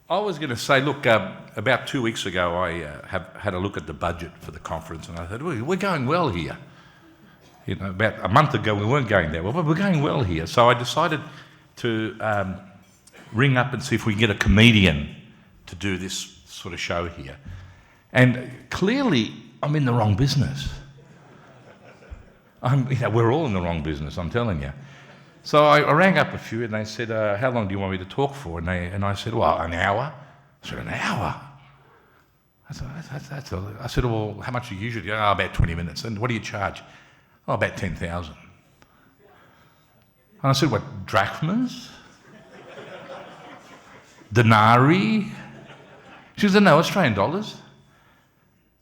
I was going to say, look, about 2 weeks ago, I had a look at the budget for the conference, and I said, we're going well here. You know, about a month ago, we weren't going that well, but we're going well here. So I decided to ring up and see if we can get a comedian to do this sort of show here. And clearly, I'm in the wrong business. We're all in the wrong business, I'm telling you. So I rang up a few and they said, how long do you want me to talk for? And I said, well, an hour. I said, an hour? I said, well, how much do you usually do? Oh, about 20 minutes. And what do you charge? Oh, about 10,000. And I said, what, drachmas? Denarii? She said, no, Australian dollars.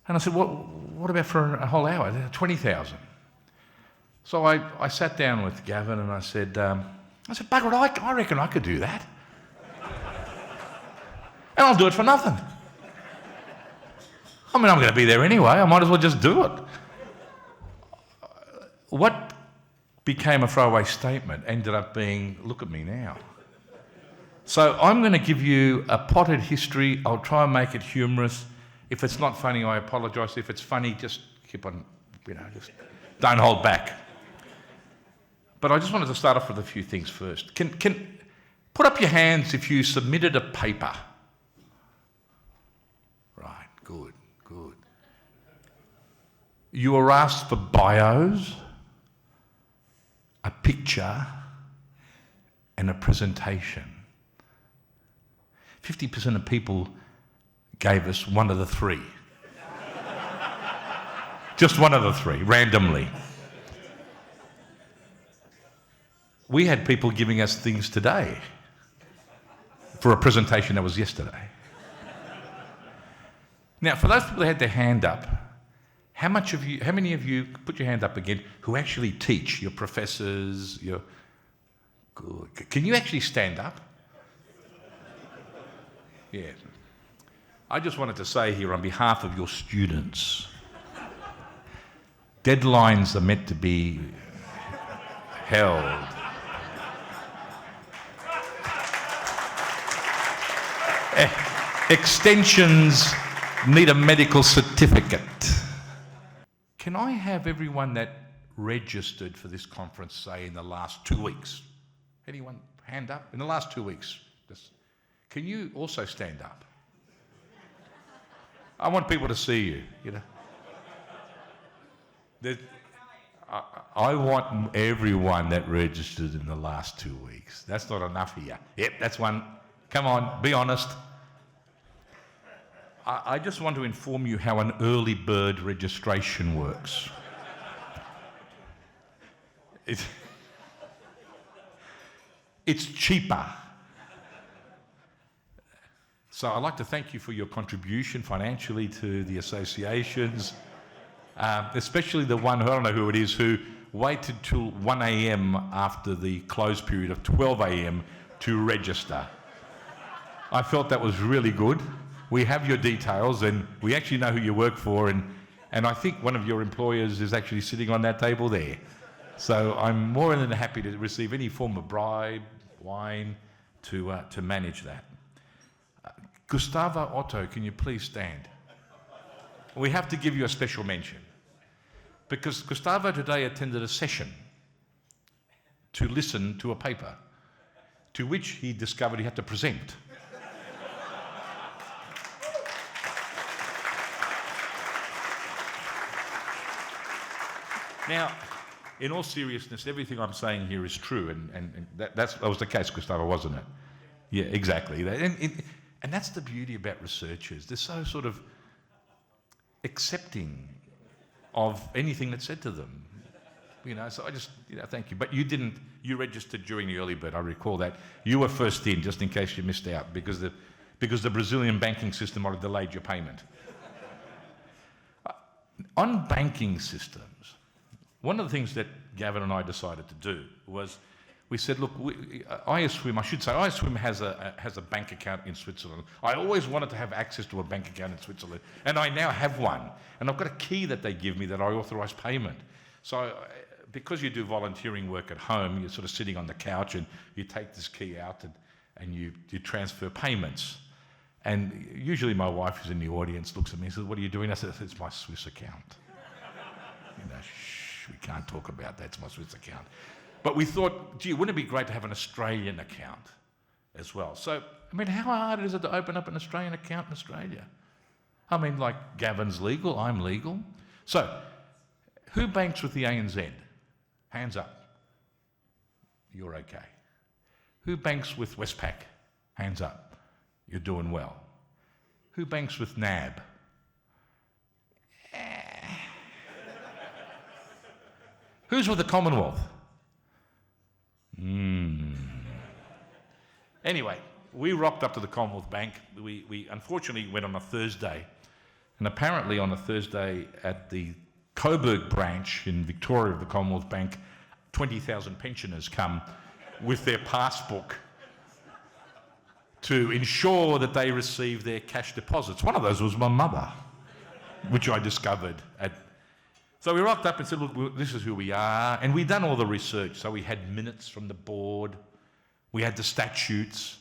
And I said, what about for a whole hour? 20,000. So I sat down with Gavin and I said, bugger it, I reckon I could do that. And I'll do it for nothing. I mean, I'm going to be there anyway. I might as well just do it. What became a throwaway statement ended up being, look at me now. So I'm going to give you a potted history. I'll try and make it humorous. If it's not funny, I apologise. If it's funny, just keep on, just don't hold back. But I just wanted to start off with a few things first. Can put up your hands if you submitted a paper. Right, good. You were asked for bios, a picture, and a presentation. 50% of people gave us one of the three. Just one of the three, randomly. We had people giving us things today for a presentation that was yesterday. Now, for those people that had their hand up, how many of you, put your hand up again, who actually teach, your professors, Good. Can you actually stand up? Yeah. I just wanted to say here on behalf of your students, deadlines are meant to be held. Extensions need a medical certificate. Can I have everyone that registered for this conference, say, in the last 2 weeks? Anyone hand up? In the last 2 weeks. Can you also stand up? I want people to see you, I want everyone that registered in the last 2 weeks. That's not enough here. Yep, that's one. Come on, be honest. I just want to inform you how an early bird registration works. It's cheaper. So I'd like to thank you for your contribution financially to the associations, especially the one, I don't know who it is, who waited till 1 a.m. after the close period of 12 a.m. to register. I felt that was really good. We have your details and we actually know who you work for, and I think one of your employers is actually sitting on that table there. So I'm more than happy to receive any form of bribe, wine, to manage that. Gustavo Otto, can you please stand? We have to give you a special mention because Gustavo today attended a session to listen to a paper to which he discovered he had to present. Now, in all seriousness, everything I'm saying here is true, and that was the case, Gustavo, wasn't it? Yeah, exactly. And that's the beauty about researchers. They're so sort of accepting of anything that's said to them. So I just, thank you. But you registered during the early bird, I recall that. You were first in, just in case you missed out, because the Brazilian banking system might have delayed your payment. On banking systems, one of the things that Gavin and I decided to do was we said, look, ISWIM has a bank account in Switzerland. I always wanted to have access to a bank account in Switzerland, and I now have one. And I've got a key that they give me that I authorise payment. So because you do volunteering work at home, you're sort of sitting on the couch and you take this key out and you transfer payments. And usually my wife, who's in the audience, looks at me and says, "What are you doing?" I said, "It's my Swiss account." Shh, we can't talk about that. It's my Swiss account. But we thought, gee, wouldn't it be great to have an Australian account as well? So, I mean, how hard is it to open up an Australian account in Australia? I mean, like, Gavin's legal, I'm legal. So, who banks with the ANZ? Hands up. You're okay. Who banks with Westpac? Hands up. You're doing well. Who banks with NAB? Who's with the Commonwealth? Anyway, we rocked up to the Commonwealth Bank. We unfortunately went on a Thursday. And apparently on a Thursday at the Coburg branch in Victoria of the Commonwealth Bank, 20,000 pensioners come with their passbook to ensure that they receive their cash deposits. One of those was my mother, which I discovered at... So we rocked up and said, look, this is who we are. And we'd done all the research. So we had minutes from the board. We had the statutes.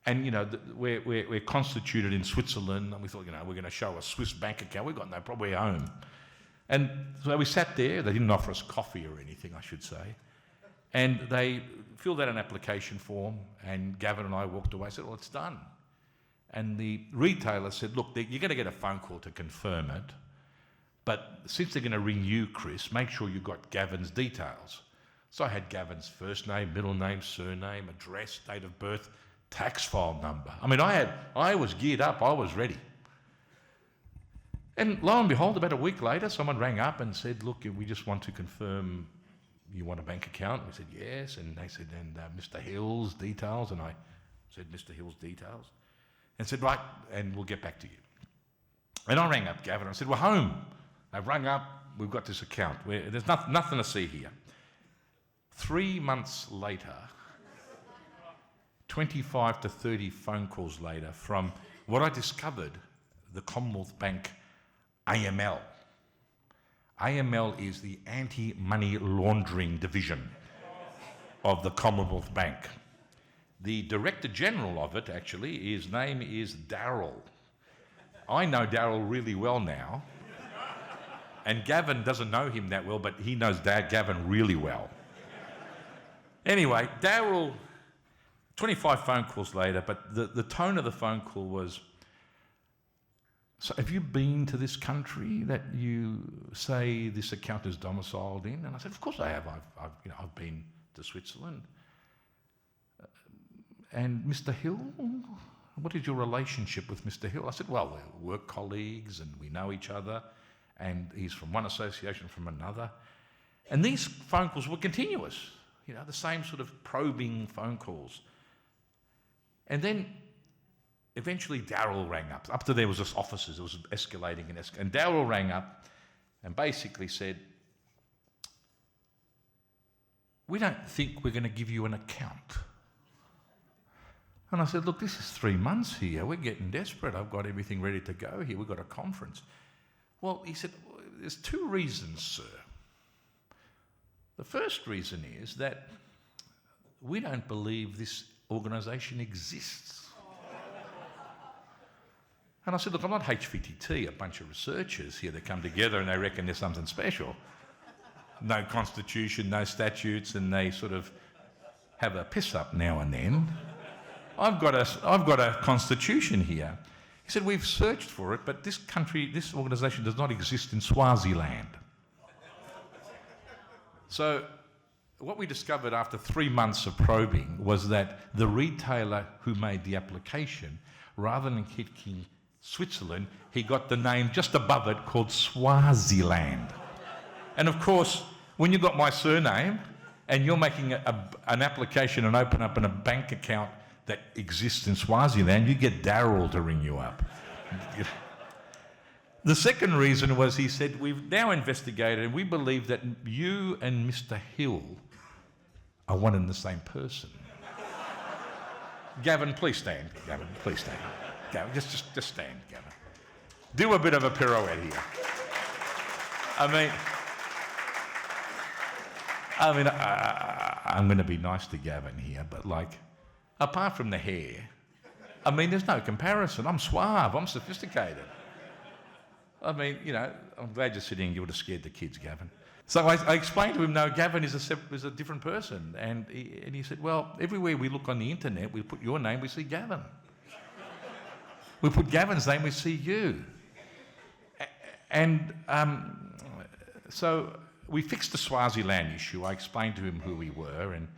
And, you know, we're constituted in Switzerland. And we thought, you know, we're going to show a Swiss bank account. We've got no problem. We're home. And so we sat there. They didn't offer us coffee or anything, I should say. And they filled out an application form. And Gavin and I walked away and said, well, it's done. And the retailer said, look, you're going to get a phone call to confirm it. But since they're going to ring you, Chris, make sure you've got Gavin's details. So I had Gavin's first name, middle name, surname, address, date of birth, tax file number. I mean, I was geared up. I was ready. And lo and behold, about a week later, someone rang up and said, look, we just want to confirm you want a bank account. We said, yes. And they said, and Mr. Hill's details. And I said, Mr. Hill's details. And said, right, and we'll get back to you. And I rang up Gavin and I said, we're home. They've rung up, we've got this account. There's nothing to see here. 3 months later, 25 to 30 phone calls later from what I discovered, the Commonwealth Bank AML. AML is the anti-money laundering division of the Commonwealth Bank. The Director General of it, actually, his name is Darryl. I know Darryl really well now. And Gavin doesn't know him that well, but he knows Gavin really well. Anyway, Darryl, 25 phone calls later, but the tone of the phone call was, so have you been to this country that you say this account is domiciled in? And I said, of course I have. I've been to Switzerland. And Mr. Hill, what is your relationship with Mr. Hill? I said, well, we're work colleagues and we know each other. And he's from one association, from another. And these phone calls were continuous, you know, the same sort of probing phone calls. And then eventually Darryl rang up. Up to there was just officers, it was escalating and Darryl rang up and basically said, we don't think we're going to give you an account. And I said, look, this is 3 months here. We're getting desperate. I've got everything ready to go here. We've got a conference. Well, he said, there's 2 reasons, sir. The first reason is that we don't believe this organisation exists. And I said, look, I'm not HVTT, a bunch of researchers here that come together and they reckon there's something special. No constitution, no statutes, and they sort of have a piss up now and then. I've got a constitution here. He said, we've searched for it, but this organisation does not exist in Swaziland. So what we discovered after 3 months of probing was that the retailer who made the application, rather than hitting Switzerland, he got the name just above it called Swaziland. And of course, when you've got my surname and you're making an application and open up a bank account that exists in Swaziland, you get Darryl to ring you up. The second reason was he said, we've now investigated and we believe that you and Mr. Hill are one and the same person. Gavin, please stand. Gavin, please stand. Gavin, just stand, Gavin. Do a bit of a pirouette here. I'm going to be nice to Gavin here, but like, apart from the hair, I mean, there's no comparison. I'm suave, I'm sophisticated. I mean, I'm glad you're sitting, you would have scared the kids, Gavin. So I explained to him, no, Gavin is a different person. And he said, well, everywhere we look on the internet, we put your name, we see Gavin. We put Gavin's name, we see you. And so we fixed the Swaziland issue. I explained to him who we were, and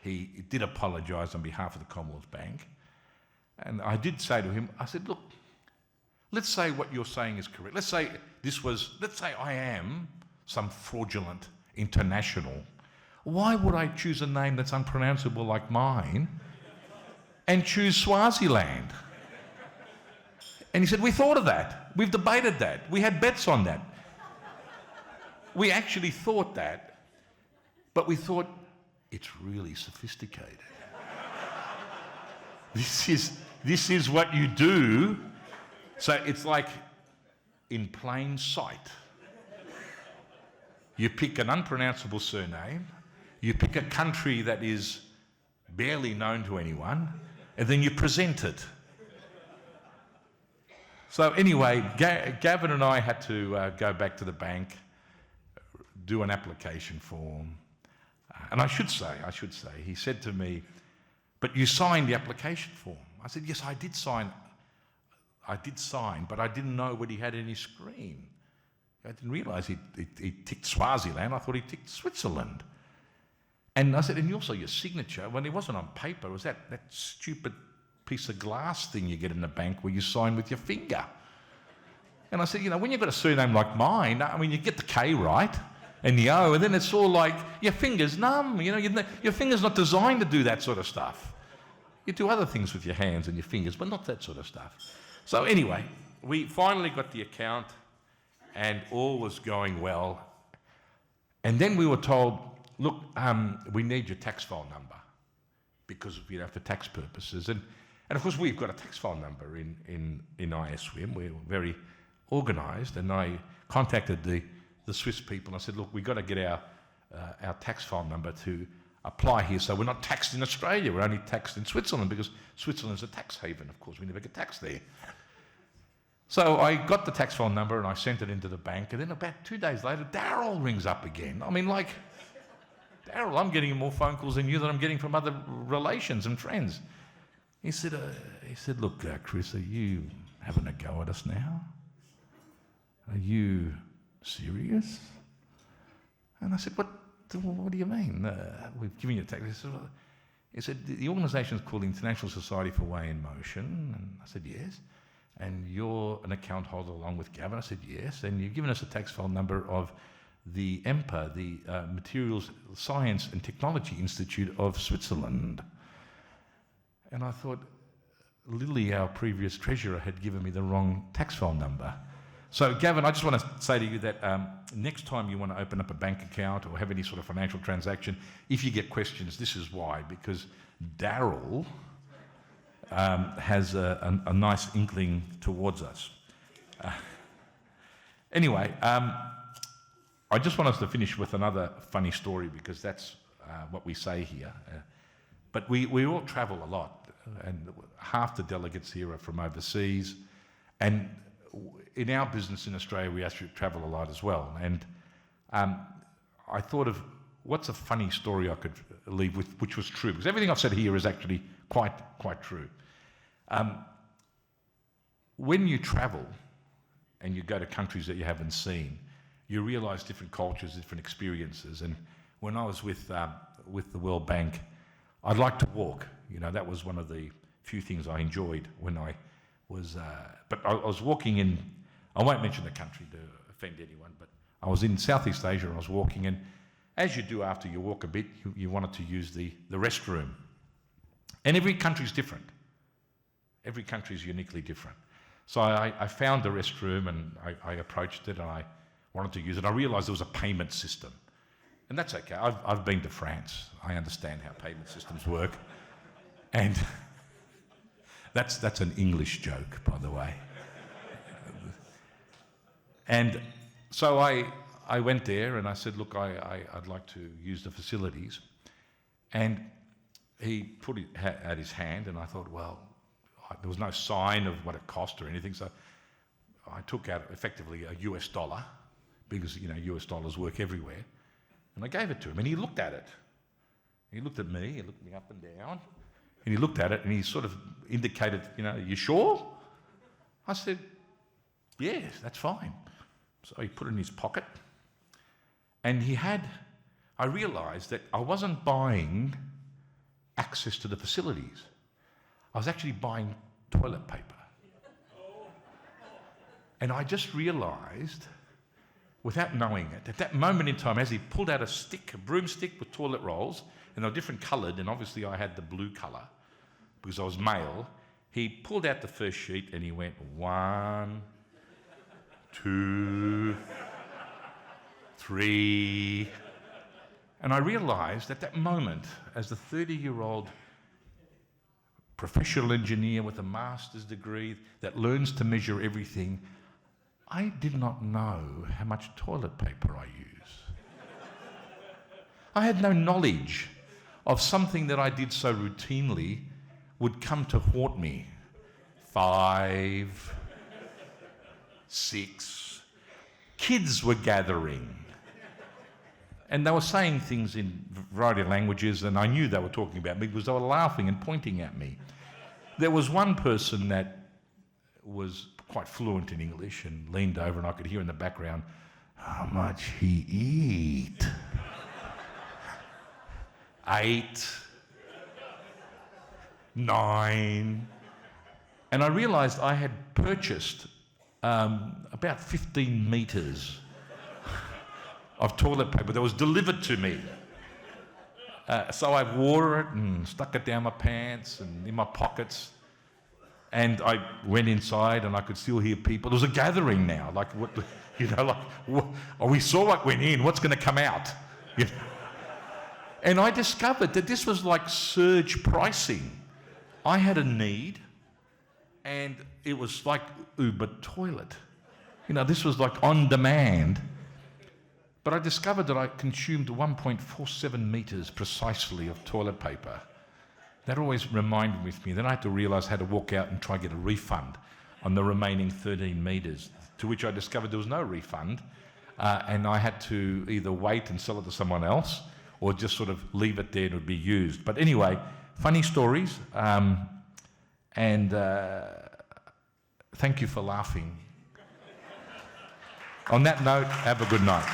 he did apologise on behalf of the Commonwealth Bank. And I did say to him, I said, look, let's say what you're saying is correct. Let's say I am some fraudulent international. Why would I choose a name that's unpronounceable like mine and choose Swaziland? And he said, we thought of that. We've debated that. We had bets on that. We actually thought that, but we thought it's really sophisticated. This is what you do. So it's like in plain sight. You pick an unpronounceable surname, you pick a country that is barely known to anyone, and then you present it. So anyway, Gavin and I had to go back to the bank, do an application form. And I should say, he said to me, but you signed the application form. I said, yes, I did sign, but I didn't know what he had in his screen. I didn't realise he ticked Swaziland. I thought he ticked Switzerland. And I said, and also your signature, when it wasn't on paper, it was that stupid piece of glass thing you get in the bank where you sign with your finger. And I said, when you've got a surname like mine, I mean, you get the K right and the O, and then it's all like your finger's numb. Your finger's not designed to do that sort of stuff. You do other things with your hands and your fingers, but not that sort of stuff. So anyway, we finally got the account and all was going well. And then we were told, look, we need your tax file number because for tax purposes. And of course, we've got a tax file number in ISWIM. We're very organised, and I contacted the Swiss people. I said, look, we've got to get our tax file number to apply here, so we're not taxed in Australia. We're only taxed in Switzerland because Switzerland's a tax haven. Of course, we never get taxed there. So I got the tax file number and I sent it into the bank, and then about 2 days later, Daryl rings up again. I mean, like, Daryl, I'm getting more phone calls than you that I'm getting from other relations and friends. He said, look, Chris, are you having a go at us now? Are you serious? And I said, what do you mean? We've given you a tax. He said, the organisation is called International Society for Way in Motion. And I said, yes. And you're an account holder along with Gavin? I said, yes. And you've given us a tax file number of the EMPA, the Materials Science and Technology Institute of Switzerland. And I thought, Lily, our previous treasurer, had given me the wrong tax file number. So, Gavin, I just want to say to you that next time you want to open up a bank account or have any sort of financial transaction, if you get questions, this is why, because Daryl has a nice inkling towards us. Anyway, I just want us to finish with another funny story, because that's what we say here. But we all travel a lot, and half the delegates here are from overseas. And in our business in Australia, we actually travel a lot as well. And I thought of what's a funny story I could leave with, which was true, because everything I've said here is actually quite true. When you travel and you go to countries that you haven't seen, you realise different cultures, different experiences. And when I was with the World Bank, I'd like to walk. That was one of the few things I enjoyed when I was. But I was walking in. I won't mention the country to offend anyone, but I was in Southeast Asia and I was walking, and as you do after you walk a bit, you wanted to use the restroom. And every country's different. Every country's uniquely different. So I found the restroom and I approached it and I wanted to use it. I realised there was a payment system. And that's okay. I've been to France. I understand how payment systems work. And that's an English joke, by the way. And so I went there and I said, look, I'd like to use the facilities. And he put it at his hand, and I thought, well, there was no sign of what it cost or anything, so I took out effectively a US dollar, because, US dollars work everywhere, and I gave it to him, and he looked at it. He looked at me, he looked me up and down, and he looked at it, and he sort of indicated, you sure? I said, yes, that's fine. So he put it in his pocket, and I realised that I wasn't buying access to the facilities. I was actually buying toilet paper. And I just realised, without knowing it, at that moment in time, as he pulled out a broomstick with toilet rolls, and they were different coloured, and obviously I had the blue colour because I was male, he pulled out the first sheet and he went 1, 2, 3. And I realised at that moment, as the 30-year-old professional engineer with a master's degree that learns to measure everything, I did not know how much toilet paper I use. I had no knowledge of something that I did so routinely would come to haunt me. 5, 6. Kids were gathering. And they were saying things in a variety of languages, and I knew they were talking about me because they were laughing and pointing at me. There was one person that was quite fluent in English and leaned over, and I could hear in the background, how much he eat? 8, 9. And I realised I had purchased about 15 metres of toilet paper that was delivered to me. So I wore it and stuck it down my pants and in my pockets. And I went inside and I could still hear people. There was a gathering now, we saw what went in, what's going to come out? And I discovered that this was like surge pricing. I had a need, and it was like Uber toilet. This was like on demand. But I discovered that I consumed 1.47 metres precisely of toilet paper. That always reminded me. Then I had to realise how to walk out and try to get a refund on the remaining 13 metres, to which I discovered there was no refund, and I had to either wait and sell it to someone else or just sort of leave it there and it would be used. But anyway, funny stories, and thank you for laughing. On that note, have a good night.